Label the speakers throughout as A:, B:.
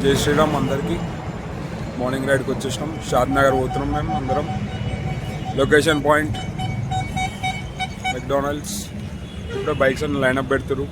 A: జై శ్రీరామ్ అందరికీ. మార్నింగ్ రైడ్కి వచ్చేసినాం. షాద్నగర్ పోతున్నాం మేము అందరం. Location point McDonald's. ఇప్పుడు బైక్స్ అన్ని లైనప్ పెడతారు.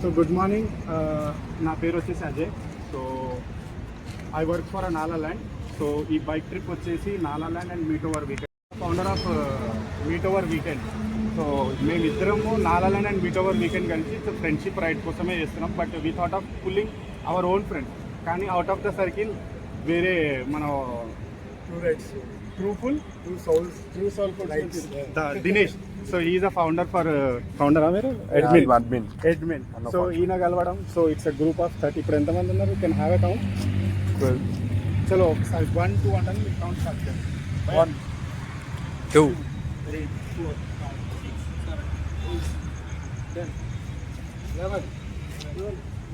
B: సో గుడ్ మార్నింగ్, నా పేరు వచ్చేసి Ajay. So I work for నాలాల్యాండ్. సో ఈ బైక్ ట్రిప్ వచ్చేసి నాలాల్యాండ్ and meet over weekend, founder of meet over weekend. So మేమిద్దరము నాలాల్యాండ్ అండ్ మీట్ ఓవర్ వీకెండ్ కలిసి ఫ్రెండ్షిప్ రైడ్ కోసమే చేస్తున్నాం. But we thought of pulling our own friends. కానీ అవుట్ ఆఫ్ ద సర్కిల్ వేరే మన Dinesh. So is a founder for మీరు admin. So ఈయన కలవడం. So it's a group of 30. ఇప్పుడు ఎంతమంది ఉన్నారు? Can have a count. చలో ఒకసారి 1 2 అంటే మీకు కౌంట్ స్టార్ట్ చేయండి. 1 2 3 4 5 6 7 8 10 11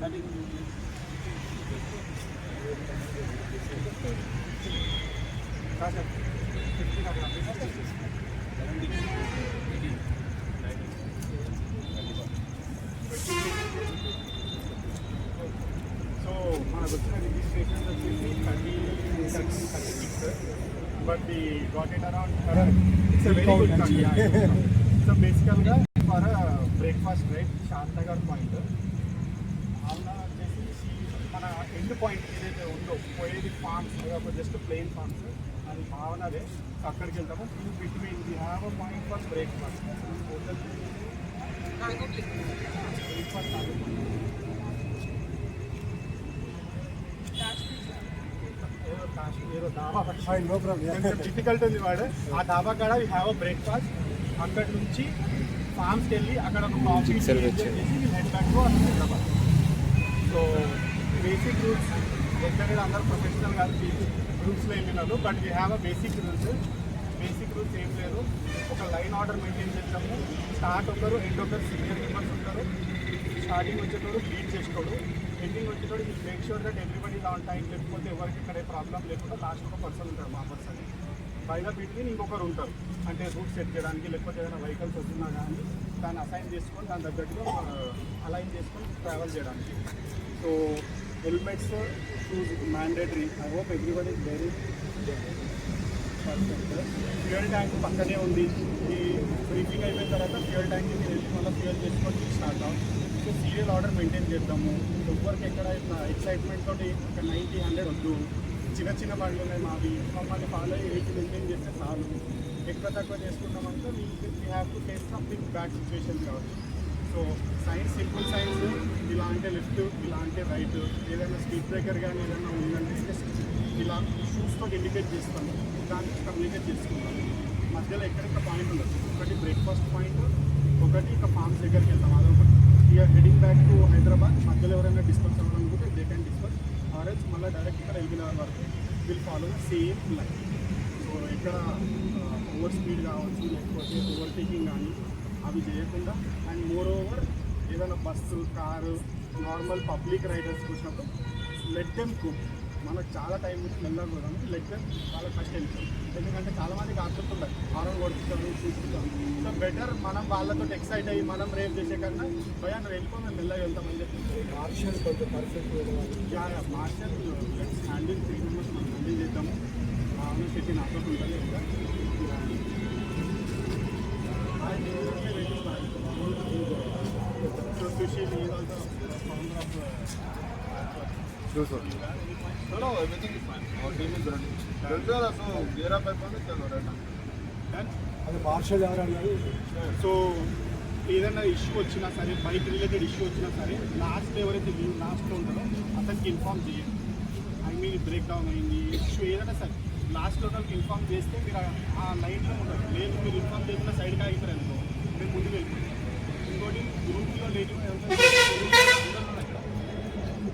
B: 12 13 సో మనకు వచ్చిన రిజిస్ట్రేషన్ వచ్చేసి 36, but the got it around. So బేసికల్గా for breakfast right Shadnagar point. అలా వచ్చేసి మన ఎండ్ పాయింట్ ఏదైతే ఉందో పోయేది ఫార్మ్స్, ఒక జస్ట్ ప్లెయిన్ ఫార్మ్స్, అది భావనదే. అక్కడికి వెళ్తాము. In between we have a point for breakfast. Difficult ఉంది వాడు. ఆ డాబా కాడ వీ హ్యావ్ అ బ్రేక్ఫాస్ట్. అక్కడి నుంచి ఫార్మ్స్కి వెళ్ళి అక్కడ ఒక కాఫీ చేసి head back to Hyderabad. So basic rules ఎక్కడ అందరూ ప్రొఫెషనల్ కాదు, రూల్స్లో వెళ్ళినారు. But we have a basic rules ఏం లేదు. ఒక లైన్ ఆర్డర్ మెయింటైన్ చేస్తాము. స్టార్ట్ ఒకరు, ఎండ్ ఒకరు, సీనియర్ మెంబర్స్ ఉంటారు. స్టార్టింగ్ వచ్చేటోడు లీడ్ చేసేటోడు, ఎండింగ్ వచ్చేటోడు will make sure that everybody on time. లేకపోతే ఎవరికి ఇక్కడ ప్రాబ్లం లేకుండా లాస్ట్ ఒక పర్సన్ ఉంటారు, మా పర్సన్. బైగా బిట్వీన్ ఇంకొకరు ఉంటారు, అంటే రూట్ సెట్ చేయడానికి, లేకపోతే ఏదైనా వెహికల్స్ వస్తున్నా కానీ దాన్ని అసైన్ చేసుకొని దాని తగ్గట్టుగా అలైన్ చేసుకొని ట్రావెల్ చేయడానికి. So helmets, shoes mandatory. I hope everybody is very perfect. Fuel tank పక్కనే ఉంది. ఈ బ్రీఫింగ్ అయిపోయిన తర్వాత ఫ్యూయల్ ట్యాంక్ వెళ్ళి మళ్ళీ ఫ్యూయల్ చేసుకొని స్టార్ట్ అవుతాం. సో సీరియల్ ఆర్డర్ మెయింటైన్ చేద్దాము. ఎవరికి ఎక్కడ ఇట్లా ఎక్సైట్మెంట్ తోటి ఒక 90-100 వద్దు. చిన్న బండ్లు ఉన్నాయి మావి, మమ్మల్ని ఫాలో అయ్యి మెయింటైన్ చేస్తే చాలు. ఎక్కువ తక్కువ చేసుకున్నామంటే we have to face some big bad situation కావచ్చు. సో సైన్స్, సింపుల్ సైన్స్, ఇలా అంటే లెఫ్ట్, ఇలా అంటే రైట్, ఏదైనా స్పీడ్ బ్రేకర్ కానీ ఏదైనా ఉందంటే జస్ట్ ఇలా షూస్తో ఇండికేట్ చేస్తాము, దాన్ని కమ్యూనికేట్ చేసుకుంటాము. మధ్యలో ఎక్కడెక్కడ పాయింట్ ఉండదు. ఒకటి బ్రేక్ఫాస్ట్ పాయింట్, ఒకటి ఇక ఫార్మ్స్ దగ్గరికి వెళ్తాం. అదొకటి. ఇక హెడింగ్ బ్యాక్ టు హైదరాబాద్. మధ్యలో ఎవరైనా డిస్పర్స్ అవ్వాలనుకుంటే దే క్యాన్ డిస్పర్స్. ఆర్ఎల్స్ మళ్ళీ డైరెక్ట్ ఇక్కడ ఎల్బీనగర్ వరకు will follow the same line. So ఇక్కడ ఓవర్ స్పీడ్ కావచ్చు, లేకపోతే ఓవర్టేకింగ్ కానీ అవి చేయకుండా. అండ్ మోర్ ఓవర్ ఏదైనా bus, car, normal public riders వచ్చినప్పుడు లెట్ దెమ్ కుక్. మనకు చాలా టైం మెల్లగా కూడా లెట్ దెమ్ చాలా ఫస్ట్ వెళ్తాం. ఎందుకంటే చాలామందికి ఆడుతుంటారు, హారన్ కొడుతుంటారు, చూస్తుంటాం. సో బెటర్ మనం వాళ్ళతో ఎక్సైట్ అయ్యి మనం రేపు చేసే కన్నా భయా నువ్వు వెళ్ళిపో, మేము మెల్లగా వెళ్తామని చెప్పి. మార్షల్ కొంచెం perfect. Marshal let's handle 3 members మనం హ్యాండిల్ చేద్దాము. అవును శెట్టి నాతో ఉంటుంది. So Sushil is also founder of
C: No, everything is fine. Our team is running. So, gear up అయిపోయింది. చలో రైట్.
B: అది మార్షల్ ఎవరన్నది. సో ఏదైనా ఇష్యూ వచ్చినా సరే, బైక్ రిలేటెడ్ ఇష్యూ వచ్చినా సరే, లాస్ట్ ఎవరైతే లాస్ట్లో ఉంటారో అతనికి ఇన్ఫార్మ్ చేయండి. ఐ మీన్ బ్రేక్ డౌన్ అయింది ఇష్యూ ఏదైనా సరే లాస్ట్ టోటల్కి ఇన్ఫార్మ్ చేస్తే మీరు ఆ లైన్లో ఉండదు. లేదు మీరు ఇన్ఫార్మ్ చేయకుండా సైడ్కి ఆగిపోయారు అనుకో మేము ముందుకు వెళ్ళిపోతాం. ఇంకోటి గ్రూప్లో లేదు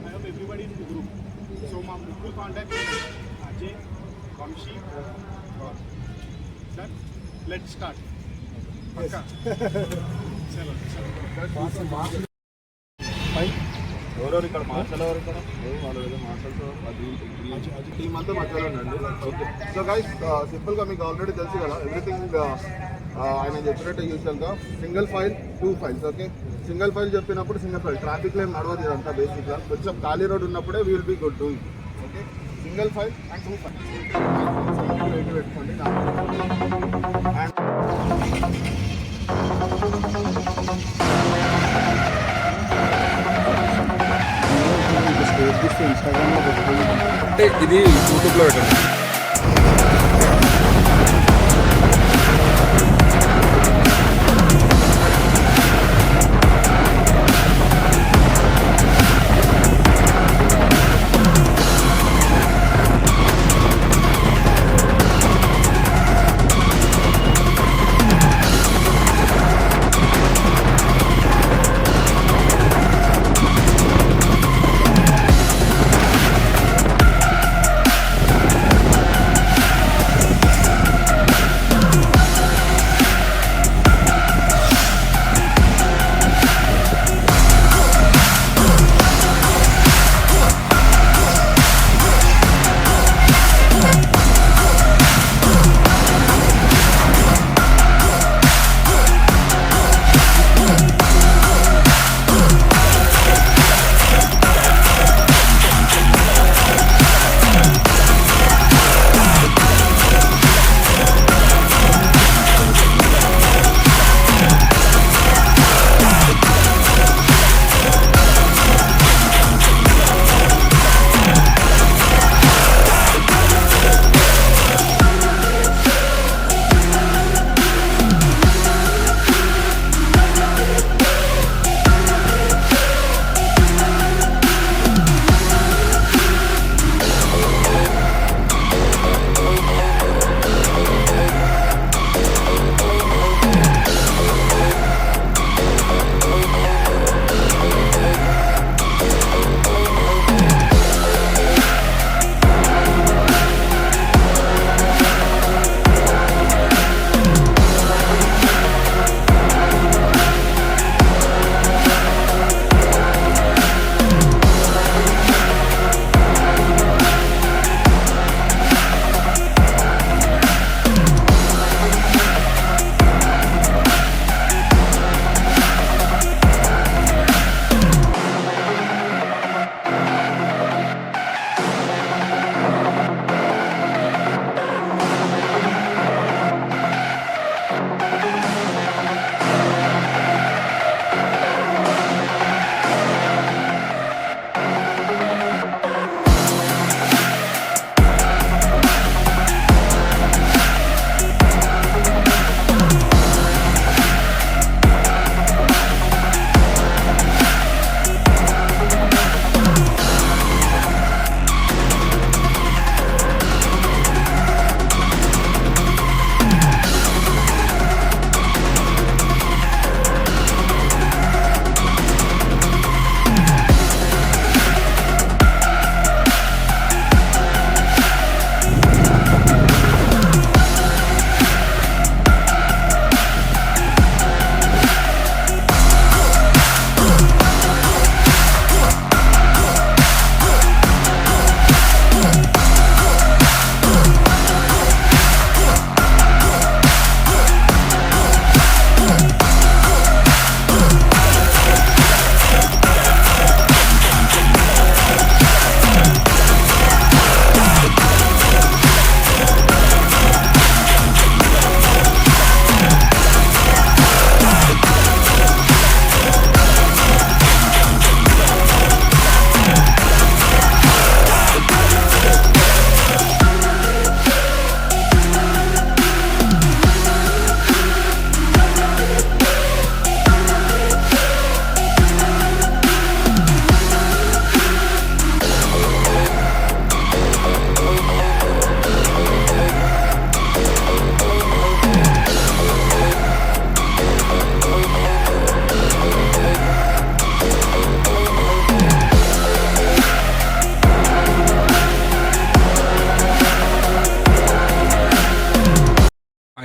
B: I hope everybody in the group. So మా ముగ్గురు contact Ajay, Vamshi, sir let start. చలో
C: ఎవరెవరు ఇక్కడ మాట్లాడేవారు ఇక్కడ వాళ్ళు ఏదో మాట్లాడుతారు అది టీమ్ అంతా మాట్లాడండి. ఓకే సో గైస్ సింపుల్గా మీకు ఆల్రెడీ తెలుసు కదా ఎవ్రీథింగ్ ఆయన చెప్పినట్టు యూజువల్గా single file 2 files. Okay single file చెప్పినప్పుడు సింగిల్ ఫైల్ ట్రాఫిక్ లైన్ నడవదు ఇదంతా బేసిక్గా కొంచెం ఖాళీ రోడ్ ఉన్నప్పుడే will be good doing. Okay single file and 2 files ready పెట్టుకోండి.
A: అంటే ఇది యూట్యూబ్లో పెట్టండి.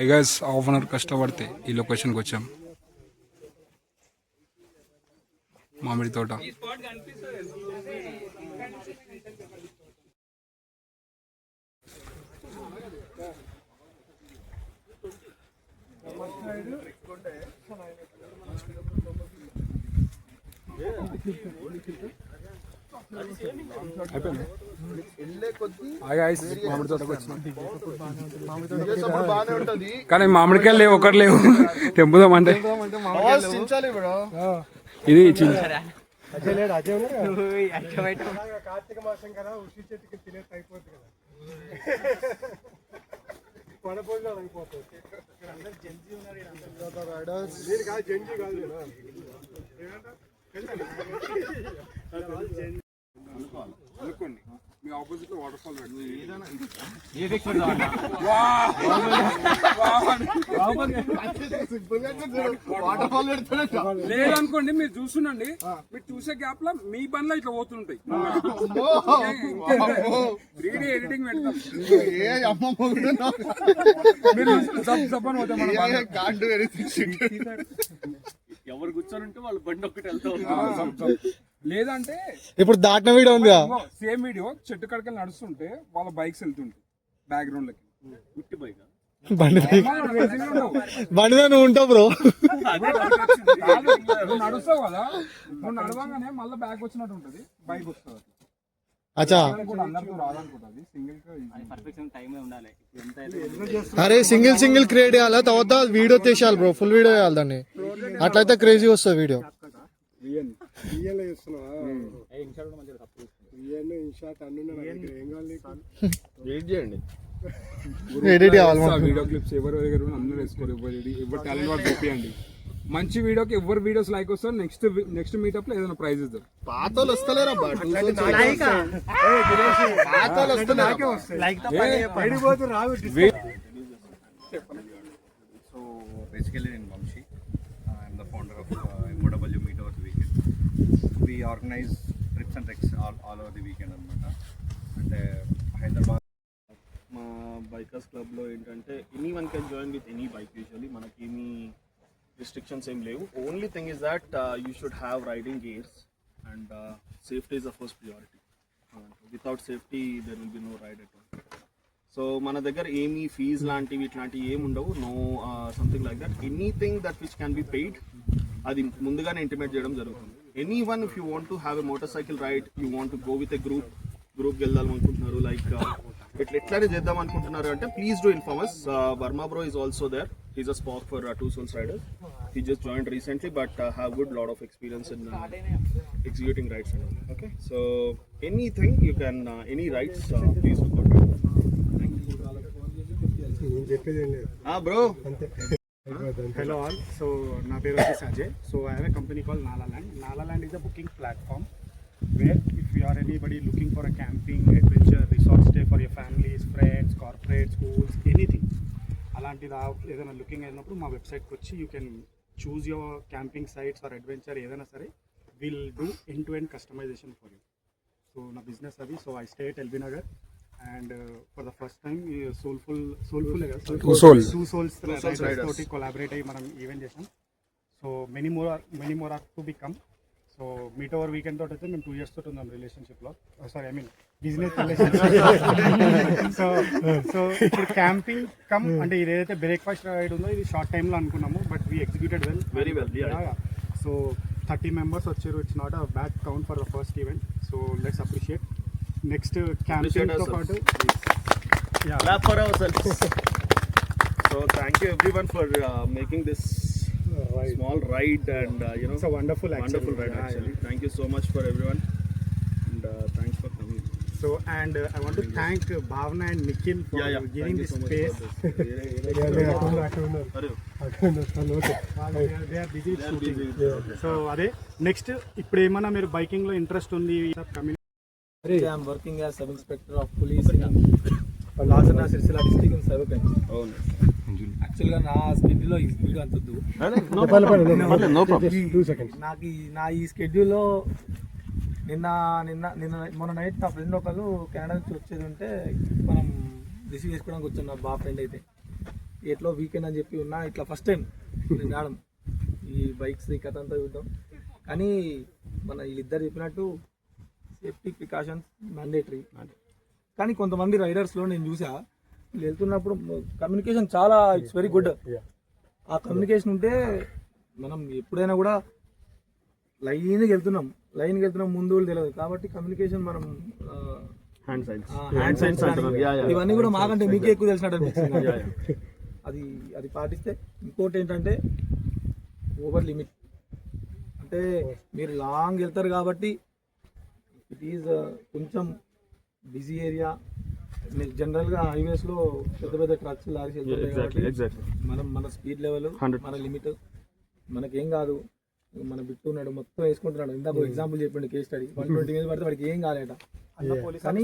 A: I guys half an hour కష్టపడితే ఈ లొకేషన్కి వచ్చాం. మామిడి తోట. మామిడి తోటకు వచ్చినాం. కానీ మామిడికాయలు లేవు, ఒకటి లేవు. తెంపుదాం అంటే ఇది
B: కార్తీక మాసం కదా ఉసి చెట్టుకి తినేది అయిపోతుంది కదా. పడపోయినా అయిపోతుంది. అందరు జంజీ ఉన్నారు. మీరు కాదు జంజీ కాదు కదా.
A: అనుకోండి మీ ఆపోజిట్ లో వాటర్ ఫాల్ లేదనుకోండి, మీరు చూస్తుండండి. మీరు చూసే గ్యాప్ లో మీ పనిలో ఇట్లా పోతుంటాయి. ఎడిటింగ్ పెడతాం.
B: ఎవరు కూర్చొని వాళ్ళు బండి ఒక్కటి వెళ్తా.
A: లేదంటే
D: ఇప్పుడు దాటిన వీడియో ఉంది,
A: సేమ్ వీడియో చెట్టు కడకలు నడుస్తుంటే వాళ్ళ బైక్స్ వెళ్తుంటాయి బ్యాక్గ్రౌండ్ లకి.
D: బండి బండిలో నువ్వు ఉంటావు బ్రో.
A: నువ్వు నడుస్తావు కదా, నువ్వు నడవగానే మళ్ళీ బ్యాక్ వచ్చినట్టు ఉంటది, బైక్ వస్తుంది.
D: అచ్చా
A: అందరితో రాదనుకుంటుంది.
D: అరే సింగిల్ క్రియేట్ చేయాలి, తర్వాత వీడియో తీసేయాలి బ్రో, ఫుల్ వీడియో చేయాలి దాన్ని. అట్లయితే క్రేజీ వస్తుంది వీడియో. ఎడిట్ కావాలి,
A: వీడియో క్లిప్స్ ఎవరు అందరూ వేసుకోరు. ఎవరు టాలెంట్ వాళ్ళు చూపియండి. మంచి వీడియోకి ఎవరు వీడియోస్ లైక్ వస్తారు, నెక్స్ట్ మీటప్ లో ఏదైనా ప్రైజ్ ఇద్దాం.
C: పాతలు వస్తలేరా
E: So basically in Vamshi, I'm the founder of MOW Meet Over the Weekend. We organize trips and treks all over the weekend అనమాట. అంటే హైదరాబాద్
C: మా బైకర్స్ క్లబ్లో ఏంటంటే anyone can join with any bike. Usually మనకేమీ restrictions ఏం లేవు. Only thing is that you should have riding gears and safety is the first priority. Without safety there will be no ride at all. So మన దగ్గర ఏమీ fees లాంటివి ఇట్లాంటివి ఏమి ఉండవు. No something like that. Anything that which can be paid అది ముందుగానే intimate చేయడం జరుగుతుంది. Anyone if you want to have a motorcycle ride, you want to go with a గ్రూప్కి వెళ్దాం అనుకుంటున్నారు, లైక్ ఎట్లానే చేద్దాం అనుకుంటున్నారు అంటే please do inform us. Verma bro is also there. He's a spark for Two Souls Riders. He just joined recently but have good lot of experience in executing rides and all. Okay, so anything you can any rides please do contact. Bro.
B: Hello all. So నా పేరు వచ్చేసి Ajay. So I have a company called Nalaland. Nalaland is a booking platform where if you are anybody looking for a camping, adventure, resort stay for your families, friends, corporate, schools, anything, అలాంటిది ఏదైనా looking అయినప్పుడు మా వెబ్సైట్కి వచ్చి you can choose your camping sites or adventure ఏదైనా సరే, will do end to end customization for you. So నా business అది. So I stay at LB Nagar and for the first time two souls తోటి కొలాబరేట్ అయ్యి మనం ఈవెంట్ చేసాం. So many more are to become. So meet over weekend తోటి అయితే మేము 2 years తోటి ఉన్నాం రిలేషన్షిప్లో. Sorry, I mean business relationship. So ఇప్పుడు క్యాంపింగ్ కమ్ అంటే ఇది ఏదైతే బ్రేక్ఫాస్ట్ రైడ్ ఉందో ఇది షార్ట్ టైంలో అనుకున్నాము, but we executed very well. So 30 members వచ్చారు. It's not a bad count for the first event. So let's appreciate. Next క్యాంపింగ్తో పాటు
C: clap for ourselves. So thank you everyone for making this small ride and
B: it's a wonderful
C: ride actually. Thank you so much for everyone and thanks for coming.
B: So and I want to thank Bhavna and Nikhil for giving this space. They are busy shooting. So అదే next ఇప్పుడు ఏమన్నా మీరు biking లో interest ఉంది
F: I am working as sub inspector of police in Lajana Sirsila district in Cybercrime. Actually నా స్కెడ్యూల్లో ఈ video అంతొద్దు. నా ఈ స్కెడ్యూల్లో మొన్న నైట్ నా ఫ్రెండ్ ఒకళ్ళు కెనడా నుంచి వచ్చేది ఉంటే మనం రిసీవ్ చేసుకోవడానికి వచ్చాం. నా బా ఫ్రెండ్ అయితే ఎట్లో వీకెండ్ అని చెప్పి ఉన్నా ఇట్లా ఫస్ట్ టైం నేను రావడం ఈ బైక్స్ ఈ కథ అంతా చూద్దాం. కానీ మన వీళ్ళిద్దరు చెప్పినట్టు సేఫ్టీ ప్రికాషన్స్ మ్యాండేటరీ. కానీ కొంతమంది రైడర్స్లో నేను చూసా, వీళ్ళు వెళ్తున్నప్పుడు కమ్యూనికేషన్ చాలా ఇట్స్ వెరీ గుడ్. ఆ కమ్యూనికేషన్ ఉంటే మనం ఎప్పుడైనా కూడా లైన్కి వెళ్తున్నాం ముందు తెలియదు కాబట్టి కమ్యూనికేషన్ మనం హ్యాండ్ సైన్స్ ఇవన్నీ కూడా మాకంటే మీకే ఎక్కువ తెలిసినట్టు అనిపిస్తుంది. అది పాటిస్తే. ఇంకోటి ఏంటంటే ఓవర్ లిమిట్, అంటే మీరు లాంగ్ వెళ్తారు కాబట్టి ఇట్ ఈజ్ కొంచెం బిజీ ఏరియా. జనరల్గా హైవేస్లో పెద్ద పెద్ద ట్రక్స్ లారీస్ వెళ్తాయి కాబట్టి మన స్పీడ్ లెవెల్ మన లిమిట్ మనకేం కాదు. మన బిట్టు ఉన్నాడు మొత్తం వేసుకుంటున్నాడు. ఇందాక ఎగ్జాంపుల్ చెప్పండి, కేస్ స్టడీ 120 మీద పడితే వాడికి ఏం కాలేట. కానీ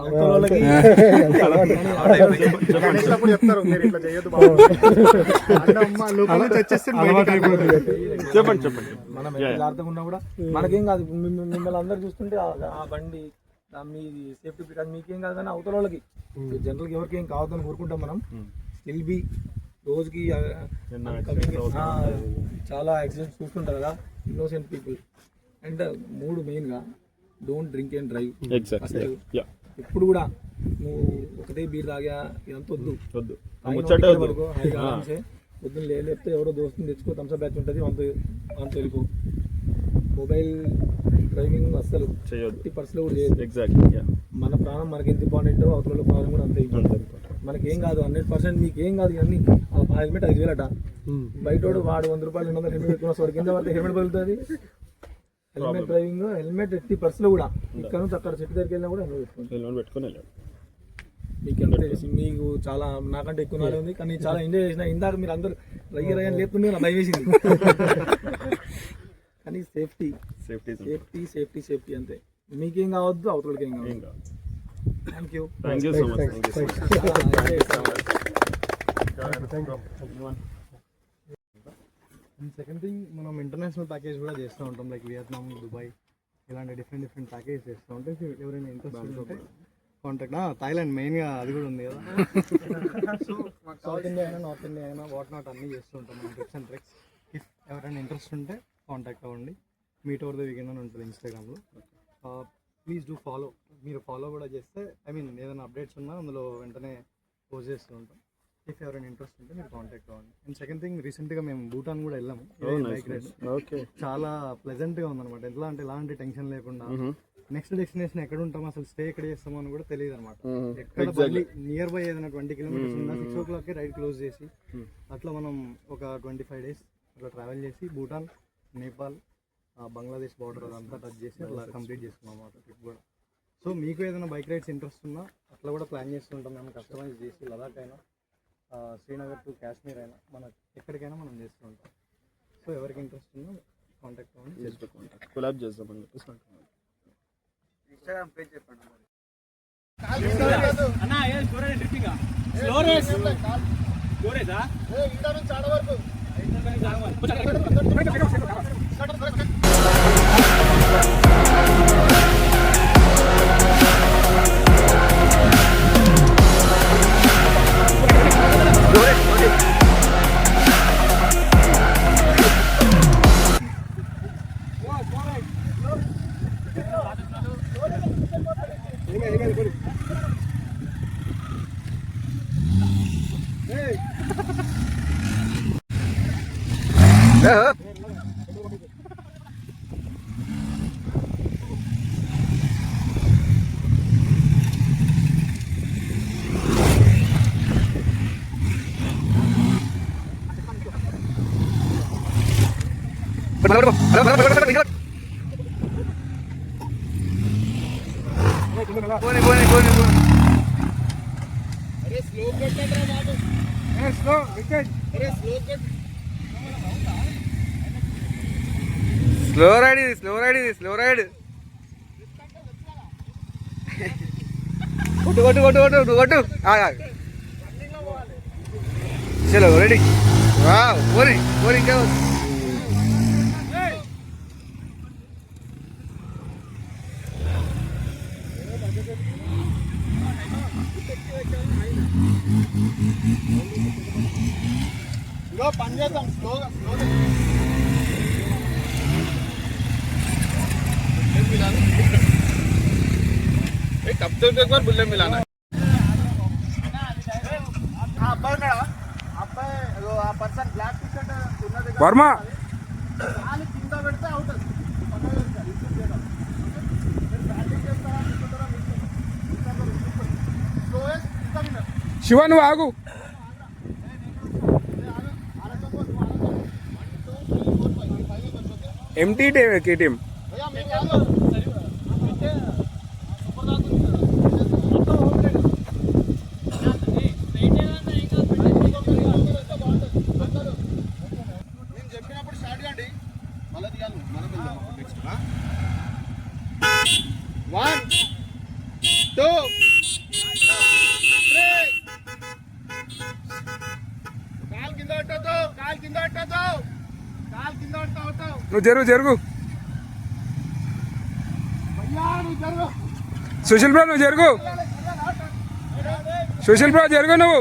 F: అవతల వాళ్ళకి
B: చెప్తారు మీరు ఇట్లా చేయొద్దు చెప్పండి.
F: మనం జాగ్రత్తగా ఉన్నా కూడా మనకేం కాదు. మిమ్మల్ని అందరు చూస్తుంటే ఆ బండి మీ సేఫ్టీ ప్రికాషన్ మీకేం కాదు, కానీ అవతల వాళ్ళకి జనరల్గా ఎవరికి ఏం కావద్దని కోరుకుంటాం మనం. స్టిల్ బి రోజుకి చాలా యాక్సిడెంట్స్ చూస్తుంటారు కదా, ఇన్నోసెంట్ పీపుల్. అండ్ 3 మెయిన్గా డోంట్ డ్రింక్ అండ్ డ్రైవ్. అసలు ఎప్పుడు కూడా నువ్వు ఒకటే బీర్ తాగా ఇదంతా వద్దు. పొద్దున్న లేకపోతే ఎవరో దోస్తుని తెచ్చుకో, థమ్స్అప్ బ్యాచ్ ఉంటుంది, అంత వెళ్ళిపో. మొబైల్ డ్రైవింగ్ అస్సలు చేయొద్దు, పర్సులో కూడా చేయొద్దు. మన ప్రాణం మనకి ఎంత ఇంపార్టెంట్, అవతల ప్రాణం కూడా అంతే ఇంపార్టెంట్. మనకేం కాదు 100% మీకేం కాదు. ఇవన్నీ హెల్మెట్ 5,000 బయట వాడు 100 రూపాయలు 200 హెల్మెట్ పెట్టుకున్న వాడు కింద పడితే హెల్మెట్ పలుగుతుంది. హెల్మెట్ డ్రైవింగ్ హెల్మెట్ ఎట్టి పర్సులో కూడా ఇక్కడ నుంచి అక్కడ చెట్టు దగ్గరికి వెళ్ళినా కూడా హెల్మెట్ పెట్టుకొని వెళ్ళాడు. మీకు ఎంత మీకు చాలా నాకంటే ఎక్కువ నాలే ఉంది, కానీ చాలా ఎంజాయ్ చేసిన. ఇందాక మీరు అందరూ రయ్యని లేపుతుండే నాకు భయం వేసింది. కానీ సేఫ్టీ అంతే. మీకేం కావద్దు, అవతలకి ఏం కావద్దు. Thank you so much.
G: Second thing, మనం ఇంటర్నేషనల్ ప్యాకేజ్ కూడా చేస్తూ ఉంటాం, లైక్ వియత్నాం, దుబాయ్, ఇలాంటి డిఫరెంట్ ప్యాకేజ్ చేస్తూ ఉంటాం. ఎవరైనా ఇంట్రెస్ట్ ఉంటే కాంటాక్ట్. థాయిలాండ్ మెయిన్గా అది కూడా ఉంది కదా. సో సౌత్ ఇండియా అయినా నార్త్ ఇండియా అయినా వాట్ నాట్ అన్నీ చేస్తూ ఉంటాం మనం, టిప్స్ అండ్ ట్రిక్స్. ఇఫ్ ఎవరైనా ఇంట్రెస్ట్ ఉంటే కాంటాక్ట్ అవ్వండి. మీట్ ఓవర్ ద వీకెండ్ అని ఉంటుంది ఇన్స్టాగ్రామ్లో. Please do follow. మీరు ఫాలో కూడా చేస్తే ఏదైనా అప్డేట్స్ ఉన్నా అందులో వెంటనే పోస్ట్ చేస్తూ ఉంటాం. ఇఫ్ ఎవరైనా ఇంట్రెస్ట్ ఉంటే మీరు కాంటాక్ట్ అవ్వండి. అండ్ సెకండ్ థింగ్, రీసెంట్గా మేము భూటాన్ కూడా వెళ్ళాము. బైక్ రైడ్ చాలా ప్లెజెంట్గా ఉందన్నమాట. ఎలాంటి టెన్షన్ లేకుండా నెక్స్ట్ డెస్టినేషన్ ఎక్కడ ఉంటాం, అసలు స్టే ఎక్కడ చేస్తామో అని కూడా తెలియదు అనమాట. ఎక్కడ నియర్ బై ఏదైనా 20 కిలోమీటర్స్ ఉందా 6 o'clock రైడ్ క్లోజ్ చేసి అట్లా మనం ఒక 25 days అట్లా ట్రావెల్ చేసి భూటాన్, నేపాల్, బంగ్లాదేశ్ బార్డర్ అదంతా టచ్ చేసి అట్లా కంప్లీట్ చేసుకున్నాం అన్నమాట ట్రిప్ కూడా. సో మీకు ఏదైనా బైక్ రైడ్స్ ఇంట్రెస్ట్ ఉన్నా అట్లా కూడా ప్లాన్ చేస్తుంటాం మేము, కస్టమైజ్ చేసి లదాఖ్ అయినా శ్రీనగర్ టు కాశ్మీర్ అయినా ఎక్కడికైనా మనం చేస్తూ ఉంటాం. సో ఎవరికి ఇంట్రెస్ట్ ఉన్నా కాంటాక్ట్ అవ్వండి, చేసుకోండి, కొలాబ్ చేద్దామని చెప్పేసి
F: ఇన్స్టాగ్రామ్ పేజ్ చెప్పండి.
A: స్లో రైడ్ కొట్టు చలో రెడీ. పోనీ ఇంకా
C: ఇగో పని చేద్దాం స్లోగా
A: कब तक एक बार बुल्ले मिलाना है
C: అబ్బాయి ఉన్నాడా అబ్బాయి ఆ పర్సన్ బ్లాక్ టీ షర్ట్ ఉన్నది
A: वर्मा
C: కాలు కింద పెడితే అవుట్
A: शिवा నువ్వు ఆగు ఎంటీ కేటీఎం
C: నేను చెప్పినప్పుడు స్టార్ట్ కండి మళ్ళీ తీయాలి మనం నెక్స్ట్ 1 2 కాల్ కింద పెట్టొద్దు కాల్ కింద పెట్టొద్దు కాల్ కింద పెడతా అవుతావు
A: నువ్వు జరుగు జరుగు
C: భయ్యా నువ్వు జరుగు
A: సుశీల్ బ్రో నువ్వు జరుగు సుశీల్ బ్రో జరుగు నువ్వు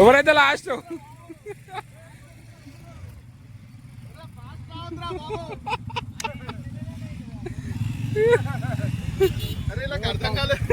A: ఎవరైతే లాస్ట్
C: అరే ఇలా అర్థం కాలేదు